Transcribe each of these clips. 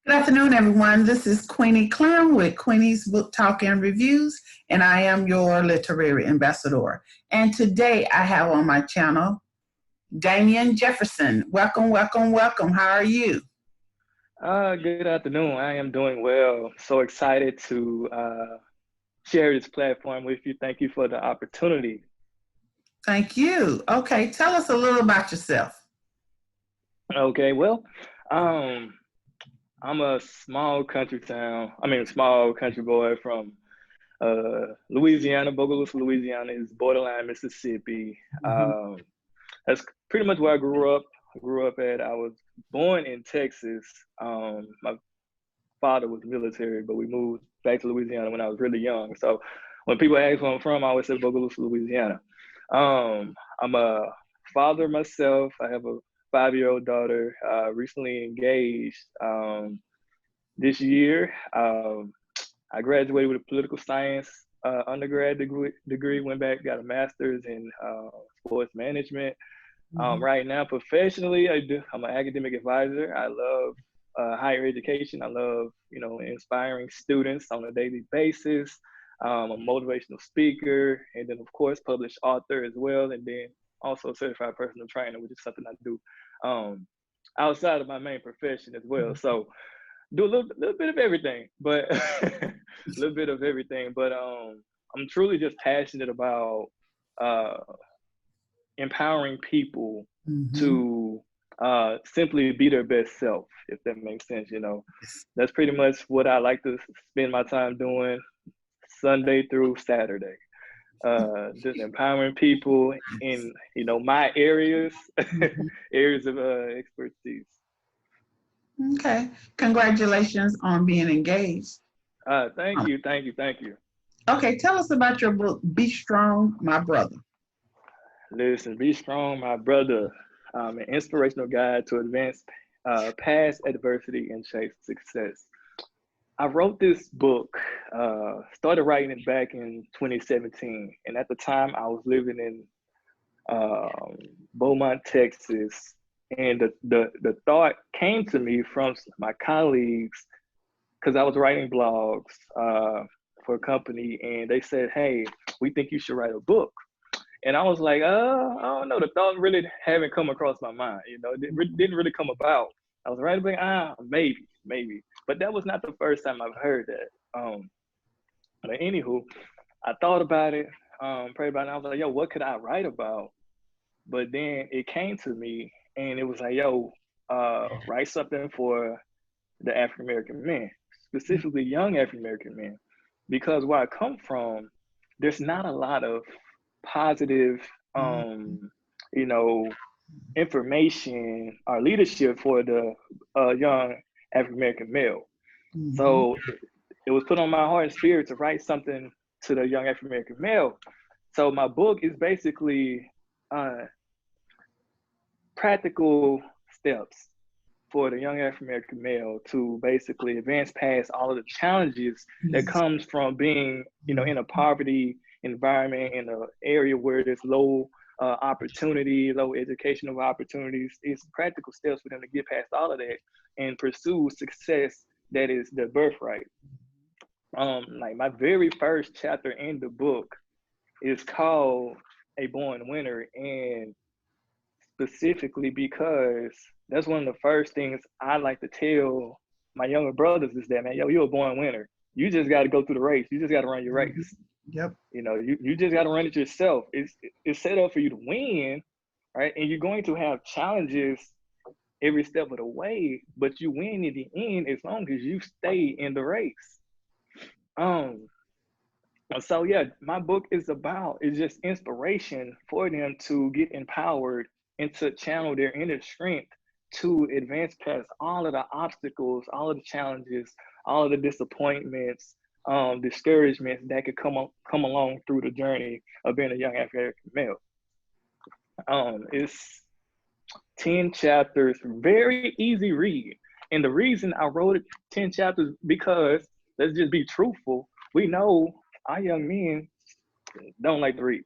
Good afternoon, everyone. This is Queenie Clem with Queenie's Book Talk and Reviews, and I am your literary ambassador. And today I have on my channel Damien Jefferson. Welcome, welcome, welcome. How are you? Good afternoon. I am doing well. So excited to share this platform with you. Thank you for the opportunity. Thank you. Okay, tell us a little about yourself. Okay, well, I'm a small country boy from Louisiana. Bogalusa, Louisiana is borderline Mississippi. That's pretty much where I grew up. I was born in Texas. My father was military, but we moved back to Louisiana when I was really young. So when people ask where I'm from, I always say Bogalusa, Louisiana. I'm a father myself. I have a 5-year-old daughter, recently engaged this year. I graduated with a political science undergrad degree, went back, got a master's in sports management. Right now, professionally, I'm an academic advisor. I love higher education. I love, inspiring students on a daily basis. I'm a motivational speaker, and then of course, published author as well, and then also certified personal trainer, which is something I do outside of my main profession as well. So do a little bit of everything, but a little bit of everything. But I'm truly just passionate about empowering people to simply be their best self, if that makes sense. That's pretty much what I like to spend my time doing Sunday through Saturday. Just empowering people in, my areas, areas of expertise. Okay, congratulations on being engaged. Thank you. Okay, tell us about your book, Be Strong My Brotha. Listen, Be Strong My Brotha, an inspirational guide to advance past adversity and chase success. I wrote this book, started writing it back in 2017. And at the time I was living in Beaumont, Texas. And the thought came to me from my colleagues, because I was writing blogs for a company, and they said, "Hey, we think you should write a book." And I was like, I don't know. The thought really haven't come across my mind. It didn't really come about. I was writing, like, maybe. But that was not the first time I've heard that. But anywho, I thought about it, prayed about it. And I was like, yo, what could I write about? But then it came to me, and it was like, yo, write something for the African American men, specifically young African American men, because where I come from, there's not a lot of positive, information or leadership for the young African American male. So it was put on my heart and spirit to write something to the young African American male. So my book is basically practical steps for the young African American male to basically advance past all of the challenges that comes from being, in a poverty environment, in an area where there's low opportunity, low educational opportunities. It's practical steps for them to get past all of that and pursue success that is their birthright. Like my very first chapter in the book is called A Born Winner, and specifically because that's one of the first things I like to tell my younger brothers is that, man, yo, you're a born winner. You just got to go through the race. You just got to run your race. Yep. You just got to run it yourself. It's set up for you to win, right? And you're going to have challenges every step of the way, but you win in the end as long as you stay in the race. So yeah, my book is just inspiration for them to get empowered and to channel their inner strength to advance past all of the obstacles, all of the challenges, all of the disappointments, discouragements that could come along through the journey of being a young African male. It's 10 chapters, very easy read. And the reason I wrote it 10 chapters, because let's just be truthful, we know our young men don't like to read.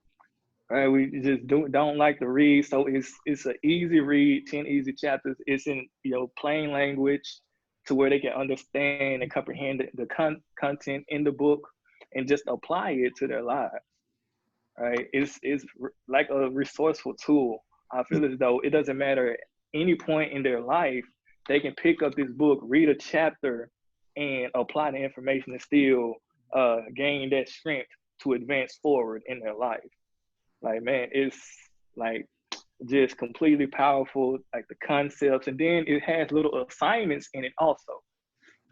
Right? We just don't like to read. So it's an easy read, 10 easy chapters. It's in plain language to where they can understand and comprehend the content in the book and just apply it to their lives. Right? It's like a resourceful tool. I feel as though it doesn't matter at any point in their life, they can pick up this book, read a chapter, and apply the information and still gain that strength to advance forward in their life. Like, man, it's like just completely powerful, like the concepts. And then it has little assignments in it also.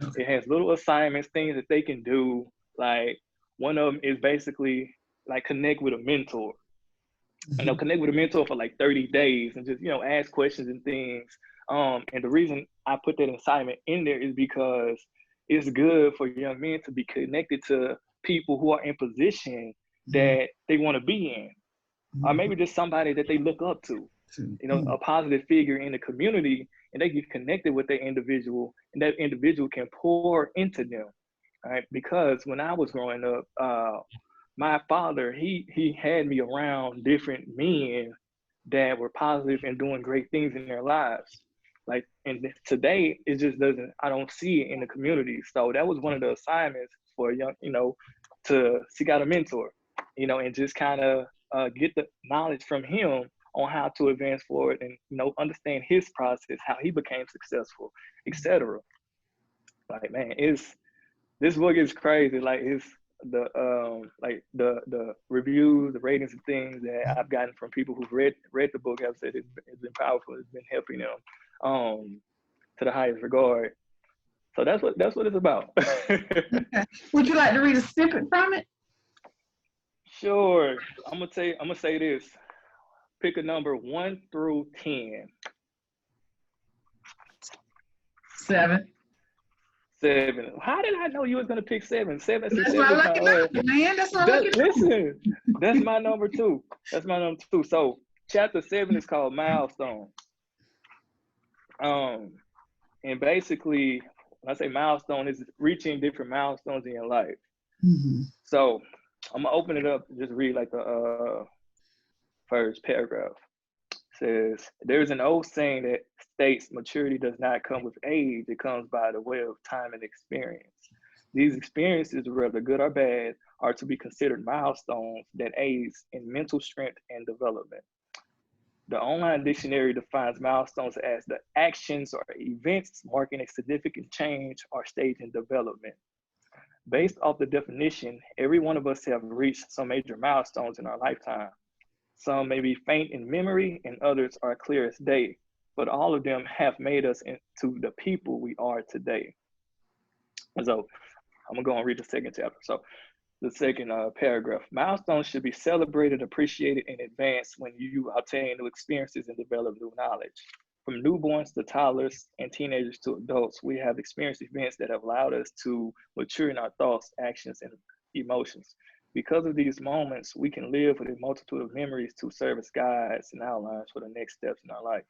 Okay. It has little assignments, things that they can do. Like one of them is basically like connect with a mentor. Connect with a mentor for like 30 days and just, ask questions and things. And the reason I put that assignment in there is because it's good for young men to be connected to people who are in position that they want to be in. Or maybe just somebody that they look up to, a positive figure in the community, and they get connected with that individual, and that individual can pour into them, right? Because when I was growing up, my father, he had me around different men that were positive and doing great things in their lives. Like, and today it just doesn't, I don't see it in the community. So that was one of the assignments for a young, to seek out a mentor, and just kind of get the knowledge from him on how to advance forward and, understand his process, how he became successful, etc. Like, man, this book is crazy. Like, it's the reviews, the ratings and things that I've gotten from people who've read the book have said it's been powerful. It's been helping them to the highest regard. So that's what it's about. Okay. Would you like to read a snippet from it? Sure. I'm gonna say this. Pick a number 1 through 10. 7. 7. How did I know you was gonna pick 7? 7. That's my lucky number, man. That's my lucky number. Listen, that's my number 2. That's my number 2. So chapter 7 is called Milestone. And basically, when I say milestone, is reaching different milestones in your life. So I'm gonna open it up and just read like the first paragraph. It says, there's an old saying that states maturity does not come with age, it comes by the way of time and experience. These experiences, whether good or bad, are to be considered milestones that aids in mental strength and development. The online dictionary defines milestones as the actions or events marking a significant change or stage in development. Based off the definition, every one of us have reached some major milestones in our lifetime. Some may be faint in memory and others are clear as day, but all of them have made us into the people we are today. So I'm gonna go and read the second chapter. So the second paragraph, milestones should be celebrated, appreciated in advance when you obtain new experiences and develop new knowledge. From newborns to toddlers and teenagers to adults, we have experienced events that have allowed us to mature in our thoughts, actions, and emotions. Because of these moments, we can live with a multitude of memories to serve as guides and outlines for the next steps in our life.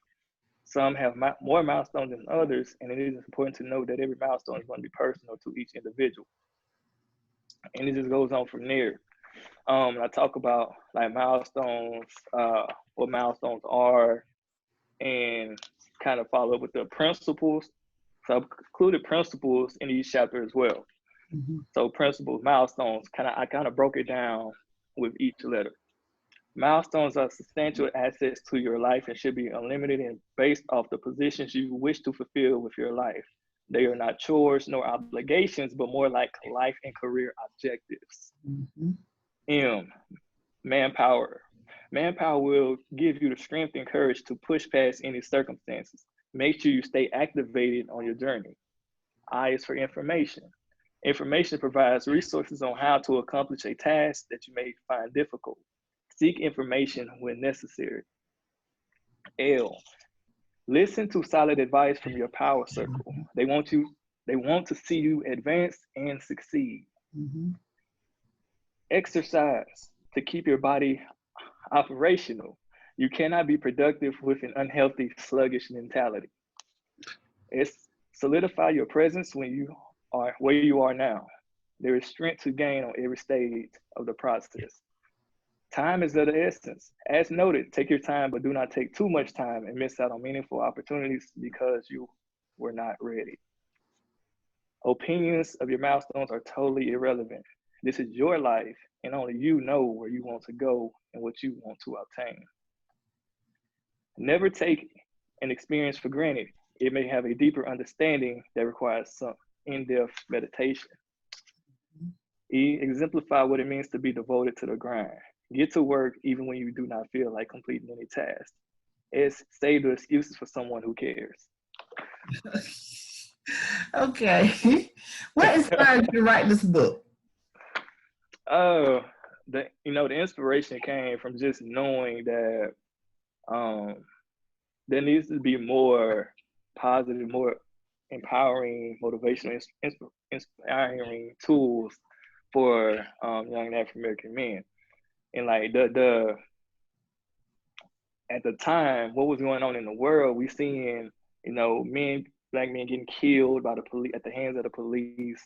Some have more milestones than others, and it is important to note that every milestone is going to be personal to each individual. And it just goes on from there. I talk about like milestones, what milestones are, and kind of follow up with the principles. So I've included principles in each chapter as well. So principles, milestones, I kind of broke it down with each letter. Milestones are substantial assets to your life and should be unlimited and based off the positions you wish to fulfill with your life. They are not chores nor obligations, but more like life and career objectives. M, manpower. Manpower will give you the strength and courage to push past any circumstances. Make sure you stay activated on your journey. I is for information. Information provides resources on how to accomplish a task that you may find difficult. Seek information when necessary. L, listen to solid advice from your power circle. They want to see you advance and succeed. Exercise to keep your body operational. You cannot be productive with an unhealthy, sluggish mentality. It's solidify your presence when you are where you are now. There is strength to gain on every stage of the process. Time is of the essence. As noted, take your time, but do not take too much time and miss out on meaningful opportunities because you were not ready. Opinions of your milestones are totally irrelevant. This is your life, and only you know where you want to go and what you want to obtain. Never take an experience for granted. It may have a deeper understanding that requires some in-depth meditation. E, exemplify what it means to be devoted to the grind. Get to work even when you do not feel like completing any task. S, save the excuses for someone who cares. Okay. What inspired you to write this book? The inspiration came from just knowing that there needs to be more positive, more empowering, motivational, inspiring tools for young African American men. And like the at the time, what was going on in the world, we seeing black men getting killed by the police at the hands of the police.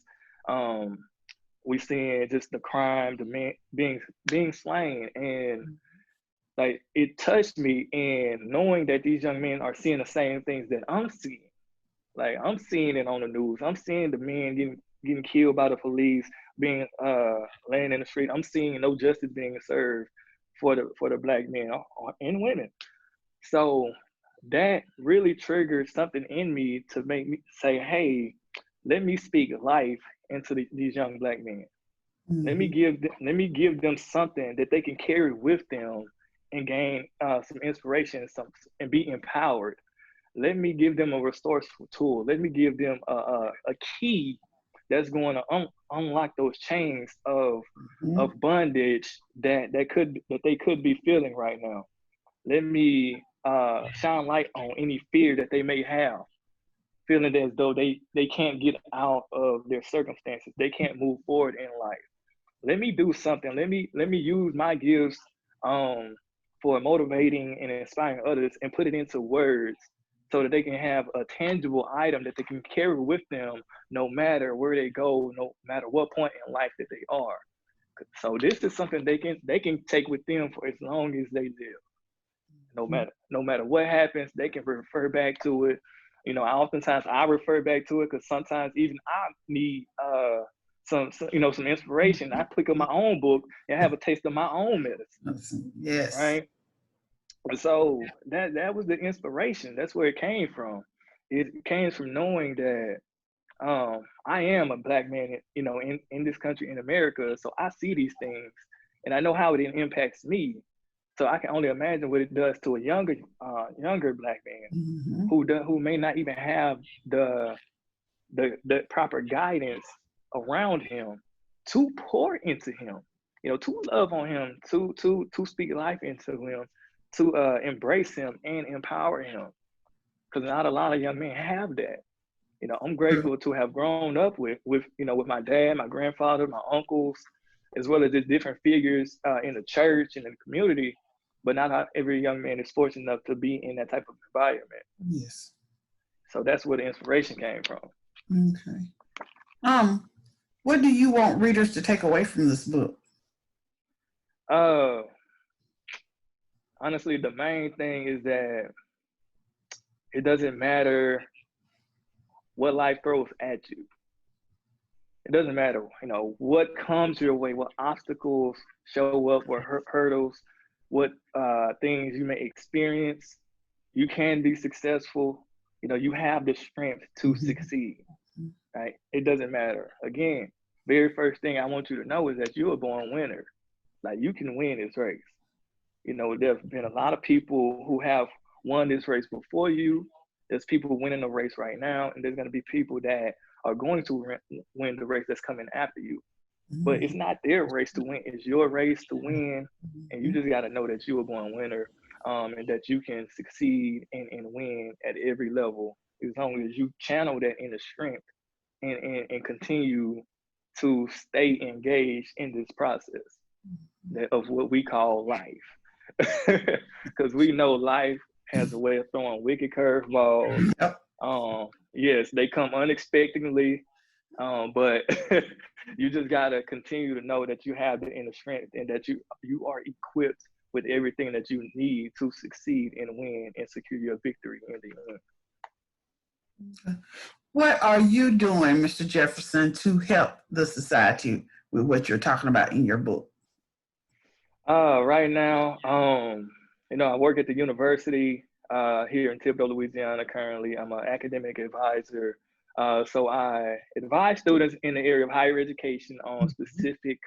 We seeing just the crime, the men being slain, and like it touched me. And knowing that these young men are seeing the same things that I'm seeing, like I'm seeing it on the news. I'm seeing the men getting killed by the police, being laying in the street. I'm seeing no justice being served for the black men and women. So that really triggered something in me to make me say, hey, let me speak life into these young black men. Mm-hmm. Let me give them something that they can carry with them and gain some inspiration and be empowered. Let me give them a resourceful tool. Let me give them a key that's going to unlock those chains of bondage that they could be feeling right now. Let me shine light on any fear that they may have, feeling as though they can't get out of their circumstances. They can't move forward in life. Let me do something. Let me use my gifts for motivating and inspiring others and put it into words so that they can have a tangible item that they can carry with them no matter where they go, no matter what point in life that they are. So this is something they can take with them for as long as they live. No matter what happens, they can refer back to it. Oftentimes I refer back to it because sometimes even I need some inspiration. I pick up my own book and have a taste of my own medicine. Yes. Right. So that was the inspiration. That's where it came from. It came from knowing that I am a black man, in this country, in America. So I see these things and I know how it impacts me. So I can only imagine what it does to a younger black man who may not even have the proper guidance around him to pour into him, to love on him, to speak life into him, to embrace him and empower him. Because not a lot of young men have that. I'm grateful to have grown up with my dad, my grandfather, my uncles, as well as the different figures in the church and in the community. But not every young man is fortunate enough to be in that type of environment. Yes. So that's where the inspiration came from. Okay. What do you want readers to take away from this book? Honestly, the main thing is that it doesn't matter what life throws at you. It doesn't matter, what comes your way, what obstacles show up, what hurdles, what things you may experience. You can be successful. You have the strength to succeed, right? It doesn't matter. Again, very first thing I want you to know is that you're a born winner. Like, you can win this race. There's been a lot of people who have won this race before you. There's people winning the race right now, and there's going to be people that are going to win the race that's coming after you. But it's not their race to win. It's your race to win, and you just got to know that you're a born winner, and that you can succeed and win at every level as long as you channel that inner strength and continue to stay engaged in this process of what we call life. Because we know life has a way of throwing wicked curveballs. Yes, they come unexpectedly, but you just gotta continue to know that you have the inner strength and that you are equipped with everything that you need to succeed and win and secure your victory in the end. Okay. What are you doing, Mr. Jefferson, to help the society with what you're talking about in your book? Right now, I work at the university here in Thibodaux, Louisiana. Currently, I'm an academic advisor. So I advise students in the area of higher education on specific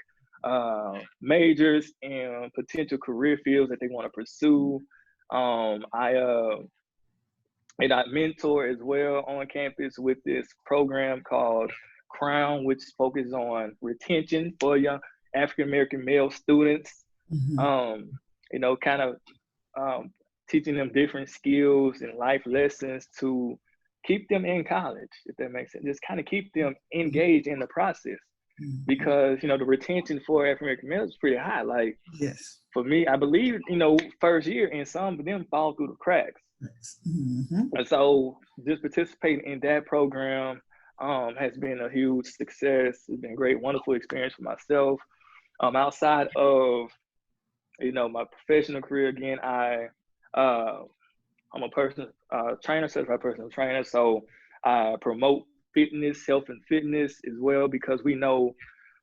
majors and potential career fields that they want to pursue. I mentor as well on campus with this program called Crown, which focuses on retention for young African American male students. Mm-hmm. Kind of teaching them different skills and life lessons to keep them in college, if that makes sense. Just kind of keep them engaged in the process. Because, the retention for African American males is pretty high. Like, Yes. for me, I believe, first year, and some of them fall through the cracks. Mm-hmm. And so just participating in that program has been a huge success. It's been a great, wonderful experience for myself. Outside of, my professional career, again, I'm a personal trainer, certified personal trainer. So I promote fitness, health and fitness as well, because we know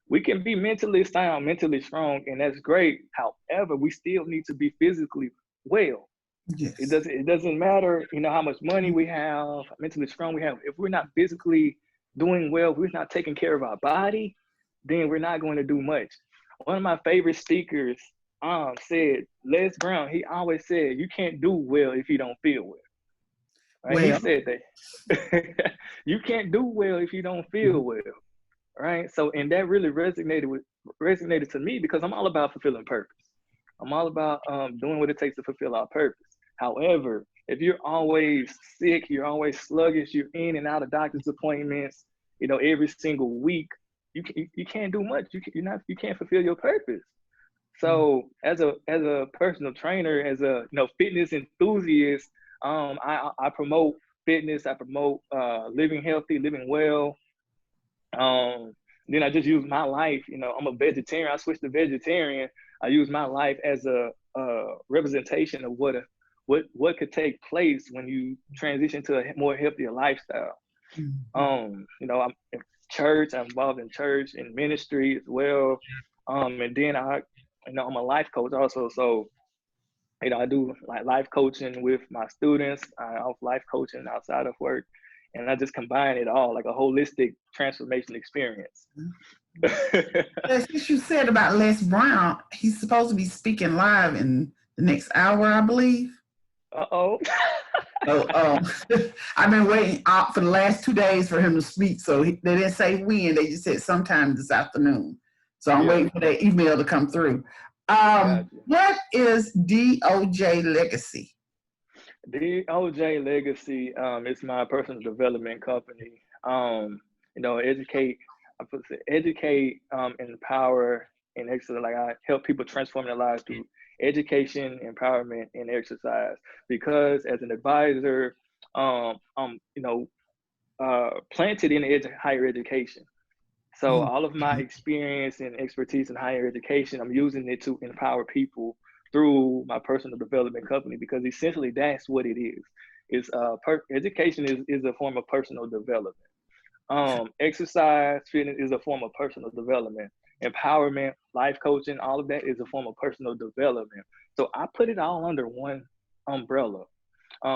we can be mentally sound, mentally strong, and that's great. However, we still need to be physically well. Yes. It doesn't matter, how much money we have, mentally strong we have. If we're not physically doing well, if we're not taking care of our body, then we're not going to do much. One of my favorite speakers said, Les Brown, he always said, you can't do well if you don't feel well. Right? Well, he said that. You can't do well if you don't feel well. Right? So, and that really resonated to me, because I'm all about fulfilling purpose. I'm all about doing what it takes to fulfill our purpose. However, if you're always sick, you're always sluggish, you're in and out of doctor's appointments, every single week, you can't do much. You can't fulfill your purpose. So as a personal trainer, as a fitness enthusiast, I promote fitness. I promote living healthy, living well. Then I just use my life. I'm a vegetarian. I switched to vegetarian. I use my life as a representation of what could take place when you transition to a more healthier lifestyle. I'm in church. I'm involved in church and ministry as well. And then I'm a life coach also. So, I do like life coaching with my students. I offer life coaching outside of work, and I just combine it all like a holistic transformation experience. Since you said about Les Brown, he's supposed to be speaking live in the next hour, I believe. Uh-oh. I've been waiting for the last 2 days for him to speak. So they didn't say when, they just said sometime this afternoon. So I'm waiting for that email to come through. What is DOJ Legacy? DOJ Legacy is my personal development company. Educate, empower, and exercise. Like, I help people transform their lives through education, empowerment, and exercise. Because as an advisor, planted in higher education. So all of my experience and expertise in higher education, I'm using it to empower people through my personal development company, because essentially that's what it is. Education is a form of personal development. Exercise, fitness is a form of personal development. Empowerment, life coaching, all of that is a form of personal development. So I put it all under one umbrella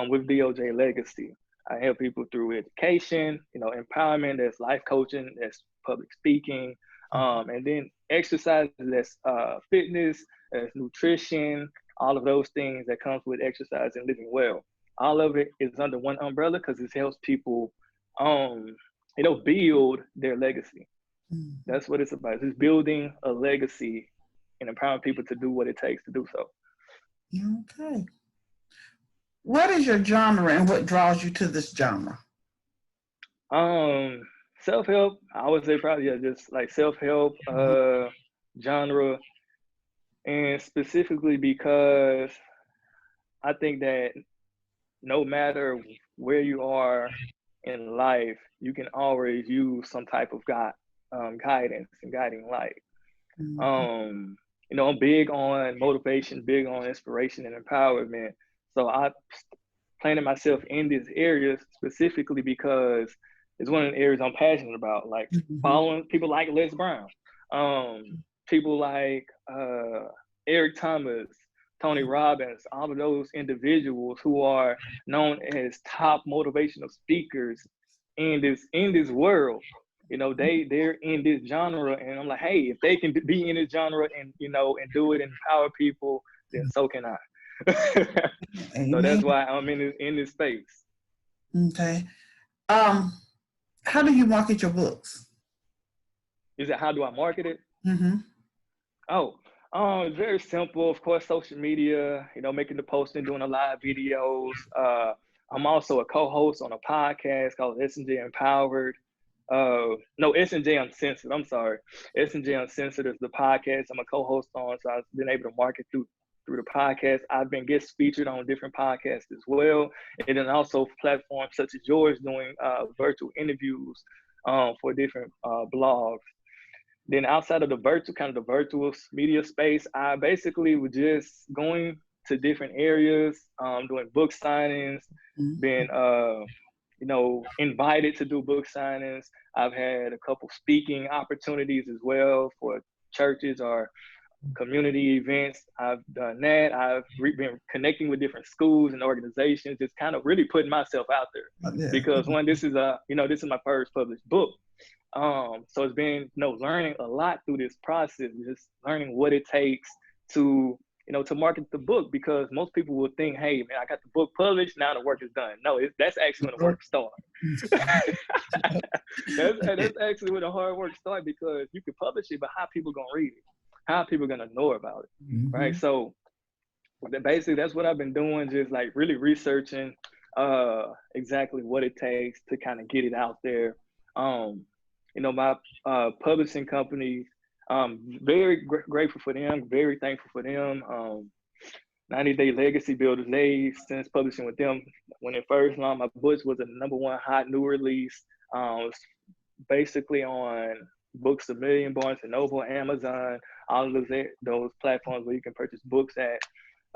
with DOJ Legacy. I help people through education, empowerment, that's life coaching, that's public speaking, and then exercise, that's fitness, that's nutrition, all of those things that comes with exercise and living well. All of it is under one umbrella because it helps people, build their legacy. That's what it's about. It's building a legacy and empowering people to do what it takes to do so. Okay. What is your genre and what draws you to this genre? Self-help. I would say probably just like self-help genre, and specifically because I think that no matter where you are in life, you can always use some type of guidance and guiding light. I'm big on motivation, big on inspiration and empowerment. So I planted myself in this area specifically because is one of the areas I'm passionate about, like following people like Les Brown, people like Eric Thomas, Tony Robbins, all of those individuals who are known as top motivational speakers in this world. You know, they're in this genre, and I'm like, hey, if they can be in this genre and and do it and empower people, then so can I. So that's why I'm in this space. Okay. How do you market your books? Is it how do I market it? Mm-hmm. It's very simple. Of course, social media, making the posting, doing the live videos. I'm also a co-host on a podcast called S&J Empowered. No, S&J Uncensored. I'm sorry. S&J Uncensored is the podcast I'm a co-host on. So I've been able to market through the podcast. I've been guest featured on different podcasts as well. And then also platforms such as yours doing virtual interviews for different blogs. Then outside of the virtual media space, I basically was just going to different areas, doing book signings, been invited to do book signings. I've had a couple speaking opportunities as well for churches or community events. I've done that. I've been connecting with different schools and organizations, just kind of really putting myself out there. Because this is my first published book. So it's been, learning a lot through this process, just learning what it takes to market the book, because most people will think, hey, man, I got the book published, now the work is done. No, that's actually when the work starts. That's actually when the hard work starts, because you can publish it, but how people gonna read it? How people gonna know about it, right? So basically, that's what I've been doing, just like really researching exactly what it takes to kind of get it out there. My publishing company, very grateful for them, very thankful for them. 90 Day Legacy Builders, they since publishing with them, when it first launched, my book was a #1 hot new release. Basically on Books a Million, Barnes and Noble, Amazon, all of those platforms where you can purchase books at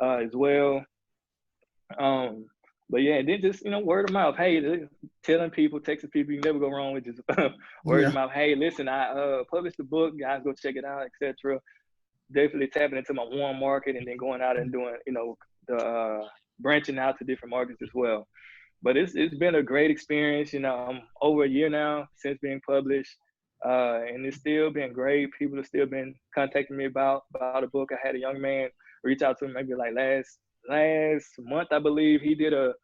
as well. But yeah, and then just, word of mouth. Hey, telling people, texting people, you never go wrong with just word of mouth. Hey, listen, I published the book, guys, go check it out, etc. Definitely tapping into my warm market, and then going out and doing, the branching out to different markets as well. But it's been a great experience. I'm over a year now since being published, and it's still been great. People have still been contacting me about a book. I had a young man reach out to me maybe like last month, I believe. He did a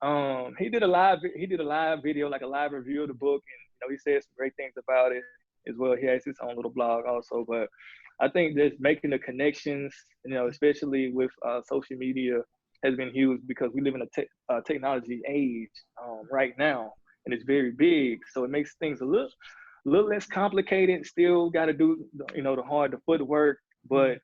live video, like a live review of the book, and he said some great things about it as well. He has his own little blog also. But I think just making the connections, especially with social media, has been huge, because we live in a technology age right now, and it's very big. So it makes things a little less complicated. Still got to do the footwork, but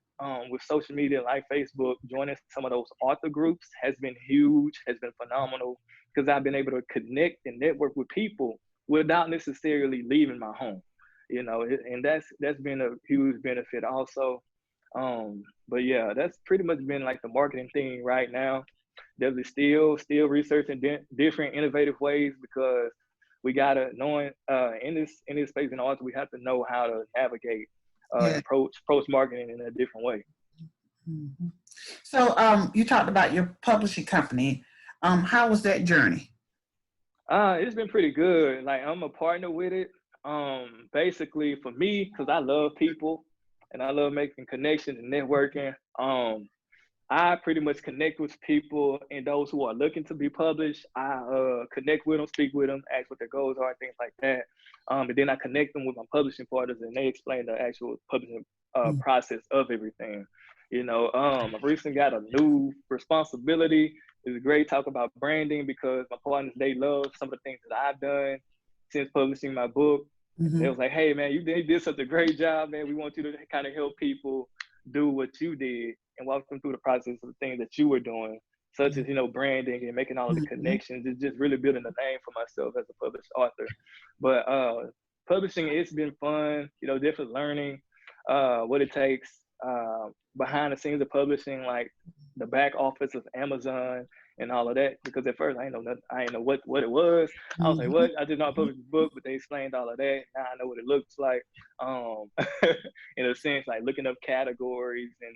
with social media like Facebook, joining some of those author groups has been huge, has been phenomenal, because I've been able to connect and network with people without necessarily leaving my home, and that's been a huge benefit also. But yeah, that's pretty much been like the marketing thing right now. Definitely still researching different innovative ways, because we gotta in this space in art, we have to know how to navigate approach marketing in a different way. So you talked about your publishing company. How was that journey? It's been pretty good. Like, I'm a partner with it. Basically for me, because I love people and I love making connections and networking. I pretty much connect with people and those who are looking to be published. I connect with them, speak with them, ask what their goals are, things like that. And then I connect them with my publishing partners, and they explain the actual publishing process of everything. I've recently got a new responsibility. It's great to talk about branding, because my partners, they love some of the things that I've done since publishing my book. They was like, hey, man, you did such a great job, man. We want you to kind of help people do what you did and walk them through the process of the things that you were doing, such as, branding and making all of the connections. It's just really building a name for myself as a published author. But publishing, it's been fun, different learning what it takes behind the scenes of publishing, like the back office of Amazon and all of that, because at first I didn't know nothing. I didn't know what it was. I was like, what? I did not publish the book, but they explained all of that. Now I know what it looks like. In a sense, like looking up categories and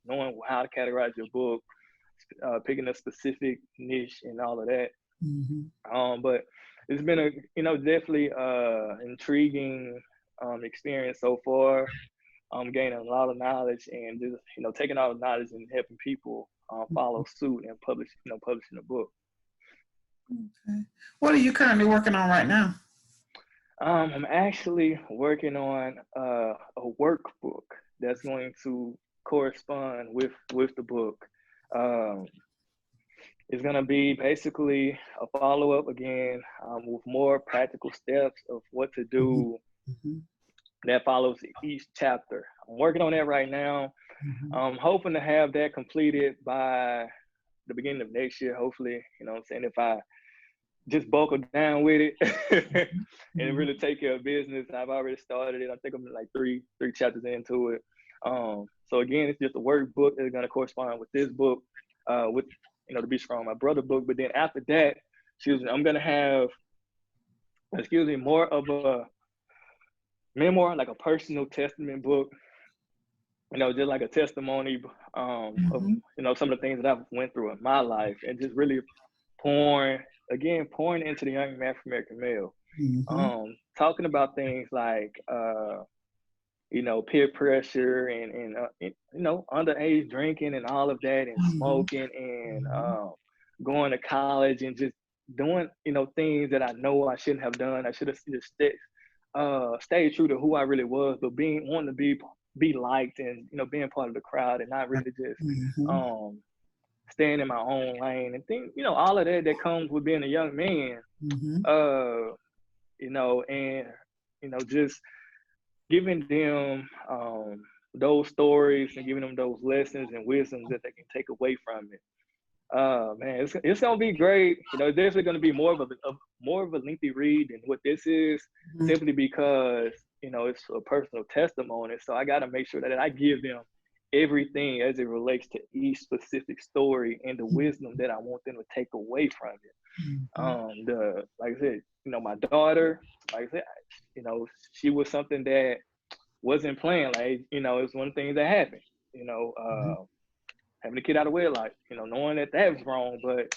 knowing how to categorize your book, picking a specific niche and all of that. But it's been a, definitely intriguing experience so far. I'm gaining a lot of knowledge and just, taking all the knowledge and helping people follow suit and publishing a book. Okay. What are you currently working on right now? I'm actually working on a workbook that's going to correspond with the book. It's going to be basically a follow-up again with more practical steps of what to do that follows each chapter. I'm working on that right now. I'm hoping to have that completed by the beginning of next year, hopefully. I'm saying, if I just buckle down with it and really take care of business. I've already started it. I think I'm like three chapters into it. So again, it's just a workbook that's going to correspond with this book, with the Be Strong My Brotha book. But then after that, I'm going to have, more of a memoir, like a personal testament book. Just like a testimony of some of the things that I've went through in my life, and just really pouring into the young African male, talking about things like peer pressure and underage drinking and all of that, and smoking and going to college and just doing things that I know I shouldn't have done. I should have just stayed true to who I really was, but wanting to be liked and being part of the crowd and not really just staying in my own lane and think, all of that comes with being a young man, and just giving them those stories and giving them those lessons and wisdoms that they can take away from it. Man, it's gonna be great. It's definitely gonna be more of a lengthy read than what this is, simply because it's a personal testimony. So I got to make sure that I give them everything as it relates to each specific story and the wisdom that I want them to take away from it. Like I said, my daughter, like I said, she was something that wasn't planned. Like, it's one of the things that happened. Having a kid out of wedlock, knowing that was wrong, but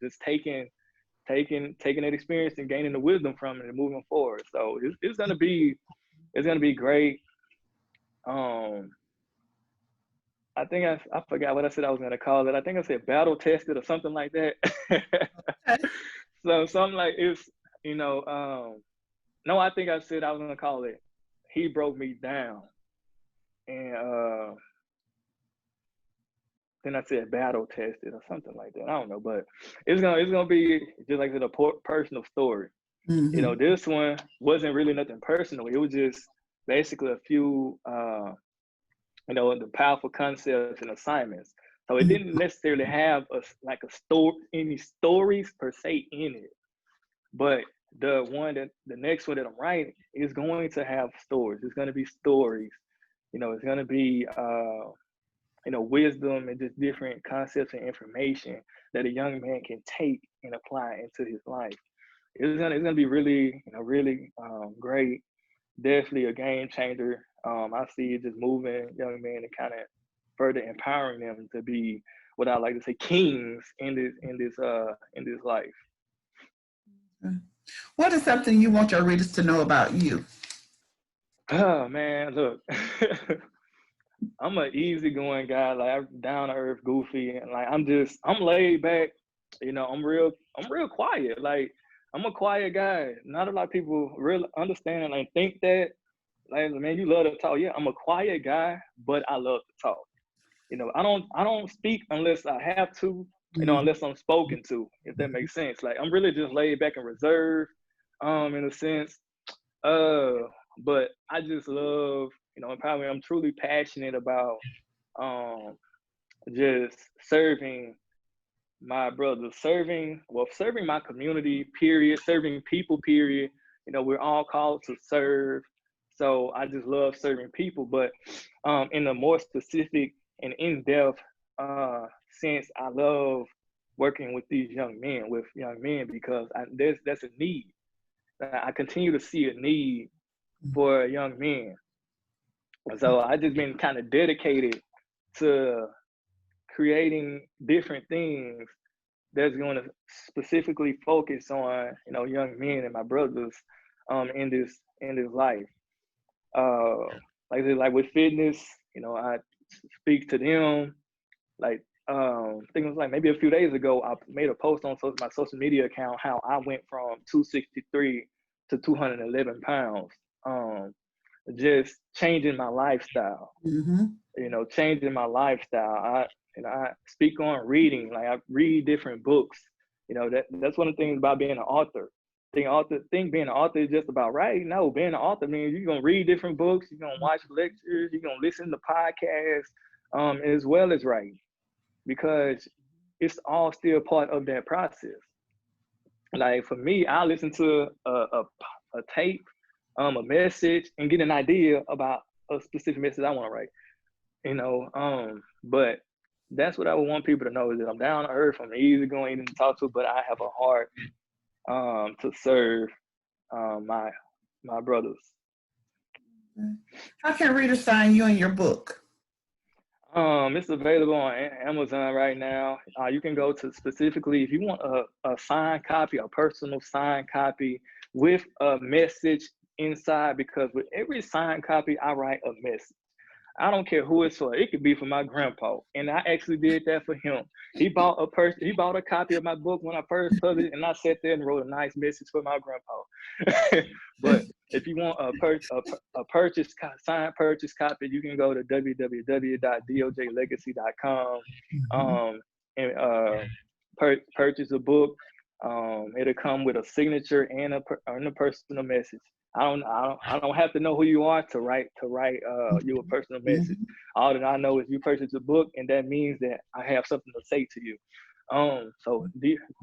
just taking that experience and gaining the wisdom from it and moving forward. So it's gonna be great. I think I forgot what I said I was gonna call it. I think I said battle tested or something like that. So something like it's no, I think I said I was gonna call it He Broke Me Down, and then I said battle tested or something like that. I don't know, but it's gonna be just like a personal story. This one wasn't really nothing personal. It was just basically a few, the powerful concepts and assignments. So it didn't necessarily have any stories per se in it. But the next one that I'm writing is going to have stories. It's going to be stories. It's going to be wisdom and just different concepts and information that a young man can take and apply into his life. It's gonna be really great. Definitely a game changer. I see it just moving young men and kind of further empowering them to be what I like to say kings in this life. What is something you want your readers to know about you? Oh man, look. I'm an easygoing guy, like I'm down to earth, goofy, and like I'm laid back. I'm real quiet. Like I'm a quiet guy. Not a lot of people really understand and think that. Like, man, you love to talk. Yeah, I'm a quiet guy, but I love to talk. I don't speak unless I have to. Unless I'm spoken to, if that makes sense. Like I'm really just laid back and reserved, in a sense. But I just love, probably I'm truly passionate about just serving my brothers, serving my community, period, serving people, period. We're all called to serve. So I just love serving people, but in a more specific and in-depth sense, I love working with these young men, because that's a need. I continue to see a need for young men. So I just been kind of dedicated to creating different things that's going to specifically focus on, young men and my brothers in this life. Like I said, like with fitness, I speak to them. Like I think it was like maybe a few days ago, I made a post on my social media account how I went from 263 to 211 pounds. Just changing my lifestyle. Changing my lifestyle. I speak on reading. Like I read different books. That's one of the things about being an author. Think being an author is just about writing. No, being an author means you're gonna read different books, you're gonna watch lectures, you're gonna listen to podcasts, as well as writing, because it's all still part of that process. Like for me, I listen to a tape, a message, and get an idea about a specific message I want to write. But that's what I would want people to know, is that I'm down to earth, I'm easy going to talk to, but I have a heart to serve my brothers. How can readers find you and your book? It's available on Amazon right now. You can go to specifically if you want a signed copy, a personal signed copy with a message inside, because with every signed copy, I write a message. I don't care who it's for. It could be for my grandpa, and I actually did that for him. He bought a copy of my book when I first published, and I sat there and wrote a nice message for my grandpa. But if you want a signed purchase copy, you can go to www.dojlegacy.com and purchase a book. It'll come with a signature and a personal message. I don't have to know who you are to write you a personal message. All that I know is you purchase a book, and that means that I have something to say to you. So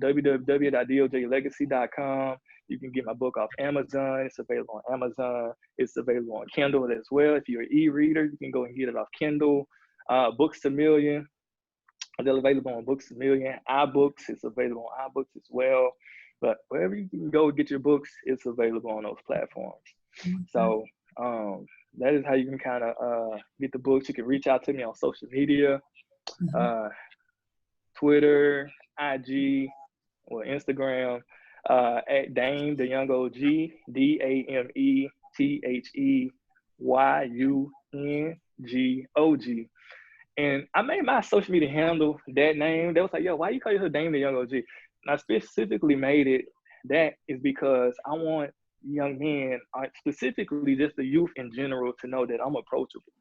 www.dojlegacy.com. You can get my book off Amazon. It's available on Amazon. It's available on Kindle as well. If you're an e-reader, you can go and get it off Kindle. Books a Million. They're available on Books a Million. iBooks, it's available on iBooks as well. But wherever you can go get your books, it's available on those platforms. So that is how you can kind of get the books. You can reach out to me on social media, Twitter, IG, or Instagram, at Dame the Young OG, DAMETHEYUNGOG. And I made my social media handle that name. They was like, yo, why you call yourself Dame the Young OG? And I specifically made it that is because I want young men, specifically just the youth in general, to know that I'm approachable,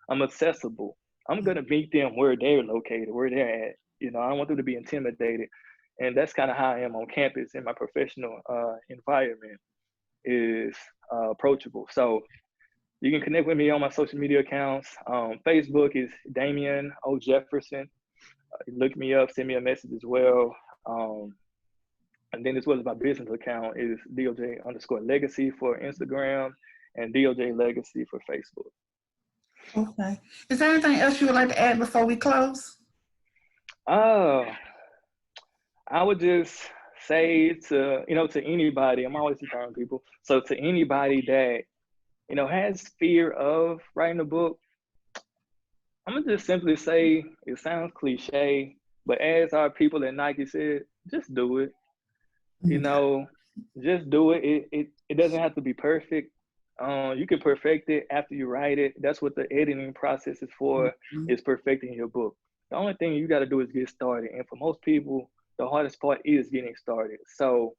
I'm accessible. I'm going to meet them where they're located, where they're at. I don't want them to be intimidated. And that's kind of how I am on campus in my professional environment, is approachable. So you can connect with me on my social media accounts. Facebook is Damien O Jefferson. Look me up, send me a message as well. And then as well as my business account is DOJ_legacy for Instagram and DOJ Legacy for Facebook. Okay. Is there anything else you would like to add before we close? I would just say to anybody, I'm always empowering people. So to anybody that, has fear of writing a book, I'm gonna just simply say, it sounds cliche, but as our people at Nike said, just do it. Just do it. It doesn't have to be perfect. You can perfect it after you write it. That's what the editing process is for, is perfecting your book. The only thing you got to do is get started. And for most people, the hardest part is getting started. So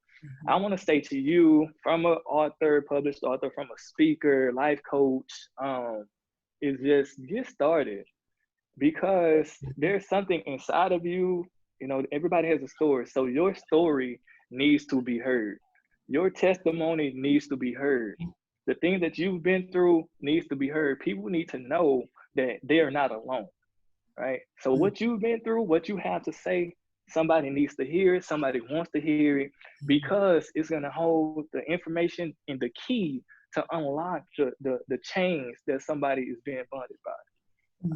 I want to say to you, from an author, published author, from a speaker, life coach, is just get started, because there's something inside of you. Everybody has a story. So your story needs to be heard. Your testimony needs to be heard. The thing that you've been through needs to be heard. People need to know that they're not alone, right? So what you've been through, what you have to say, somebody needs to hear it. Somebody wants to hear it, because it's going to hold the information and the key to unlock the chains that somebody is being bonded by.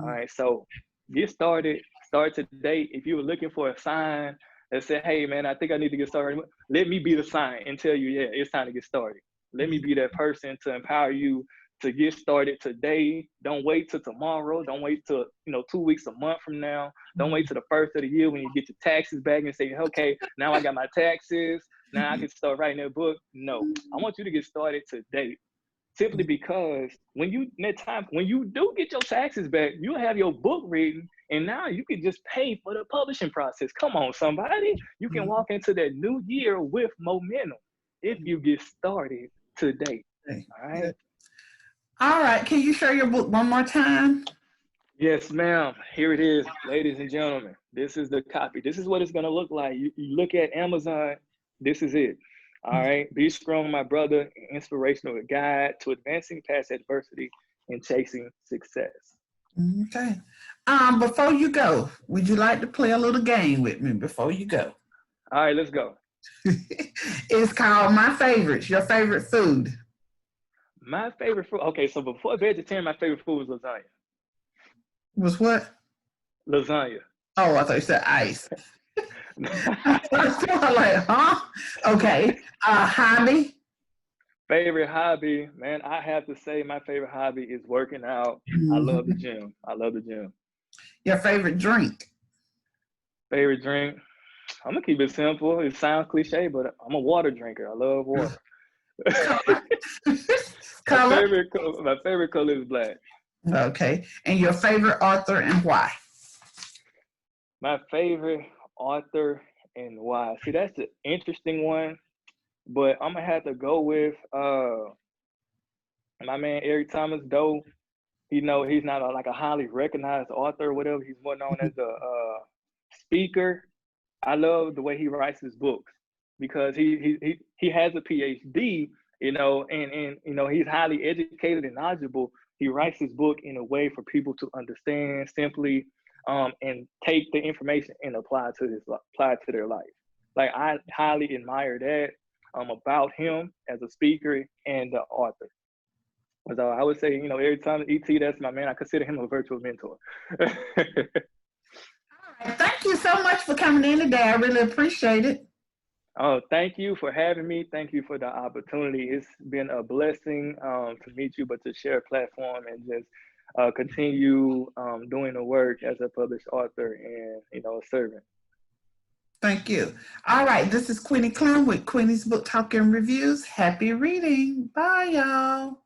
All right, so get started. Start today. If you were looking for a sign, that said, hey man, I think I need to get started. Let me be the sign and tell you, yeah, it's time to get started. Let me be that person to empower you to get started today. Don't wait till tomorrow. Don't wait till 2 weeks, a month from now. Don't wait till the first of the year when you get your taxes back and say, okay, now I got my taxes. Now I can start writing that book. No, I want you to get started today. Simply because when you do get your taxes back, you'll have your book written, and now you can just pay for the publishing process. Come on, somebody. You can walk into that new year with momentum if you get started today. All right. All right. Can you share your book one more time? Yes, ma'am. Here it is, ladies and gentlemen. This is the copy. This is what it's going to look like. You look at Amazon. This is it. All right. Be Strong My Brotha, inspirational guide to advancing past adversity and chasing success. Okay. Before you go, would you like to play a little game with me before you go? All right, let's go. It's called My Favorites, your favorite food. My favorite food. Okay, so before vegetarian, my favorite food was lasagna. Was what? Lasagna. Oh, I thought you said ice. I was like, huh? Okay. Hobby? Favorite hobby, man, I have to say my favorite hobby is working out. I love the gym. I love the gym. Your favorite drink? Favorite drink? I'm going to keep it simple. It sounds cliche, but I'm a water drinker. I love water. Color? My favorite color is black. Okay. And your favorite author and why? My favorite author and why? See, that's an interesting one, but I'm going to have to go with my man, Eric Thomas, though. He's not like a highly recognized author or whatever. He's more known as a speaker. I love the way he writes his books because he has a PhD, and he's highly educated and knowledgeable. He writes his book in a way for people to understand simply, and take the information and apply it to their life. Like, I highly admire that about him as a speaker and the author. So I would say, every time ET, that's my man. I consider him a virtual mentor. All right. Thank you so much for coming in today. I really appreciate it. Oh, thank you for having me. Thank you for the opportunity. It's been a blessing to meet you, but to share a platform and just continue doing the work as a published author and, a servant. Thank you. All right. This is Queenie Clem with Queenie's Book Talk and Reviews. Happy reading. Bye, y'all.